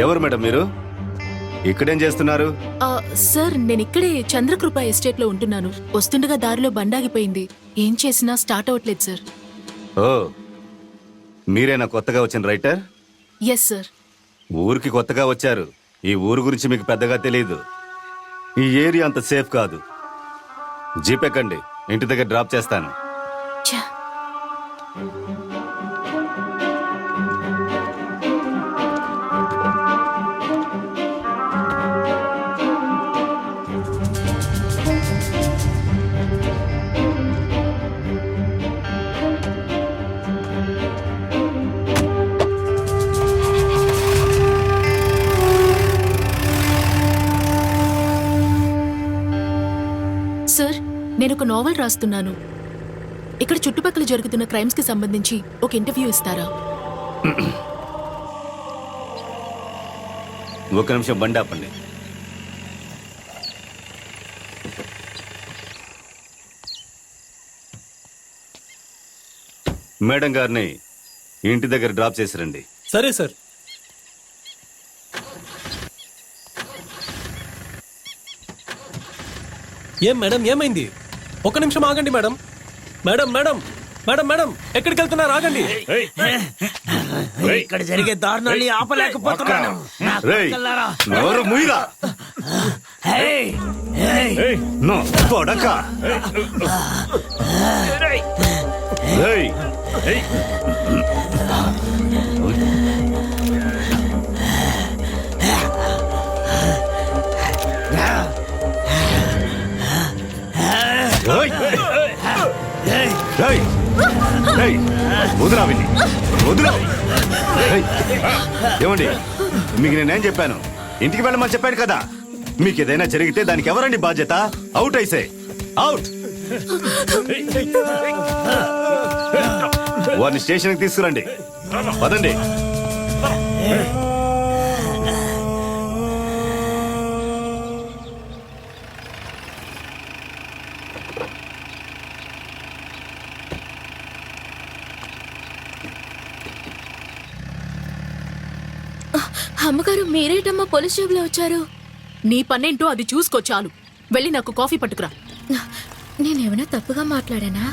ఎవరు మేడం మీరు? ఇక్కడేం చేస్తున్నారు? సార్ నేను ఇక్కడే చంద్రకృప ఎస్టేట్ లో ఉంటున్నాను. వస్తుండగా దారిలో బండాగిపోయింది. ఏం చేసినా స్టార్ట్ అవ్వట్లేదు సార్. ఓ, మీరేనా కొత్తగా వచ్చిన రైటర్? Yes sir. ఊరికి కొత్తగా వచ్చారు. ఈ ఊరు గురించి మీకు పెద్దగా తెలియదు. ఈ ఏరియా అంత సేఫ్ కాదు. జీప్ ఎక్కండి, ఇంటి దగ్గర డ్రాప్ చేస్తాను. ఛా. సార్ నేను ఒక నోవెల్ రాస్తున్నాను. ఇక్కడ చుట్టుపక్కల జరుగుతున్న క్రైమ్స్ కి సంబంధించి ఒక ఇంటర్వ్యూ ఇస్తారా? ఒక నిమిషం బండి ఆపండి. మేడం గారిని ఇంటి దగ్గర డ్రాప్ చేసి రండి. సరే సార్. ఏం మేడం, ఏమైంది? ఒక నిమిషం ఆగండి madam. Madam madam madam madam ఎక్కడికి వెళ్తున్నారు? ఆగండి. ఇక్కడ జరిగే దారుణాన్ని ఆపలేకపోతున్నాను. రేయ్, నోరు మూయరా. నో కొడక. రేయ్. వదిలా విని వదిలా. ఏమండి, మీకు నేనేం చెప్పాను? ఇంటికి వెళ్ళమని చెప్పాను కదా. మీకు ఏదైనా జరిగితే దానికి ఎవరండి బాధ్యత? అవుట్ అయితే అవుట్. వారిని స్టేషన్కి తీసుకురండి. పదండి. అమ్మగారు మీరేటమ్మా పోలీస్ జాబ్లో వచ్చారు? నీ పనేంటో అది చూసుకో చాలు. వెళ్ళి నాకు కాఫీ పట్టుకురా. నేనేమైనా తప్పుగా మాట్లాడానా?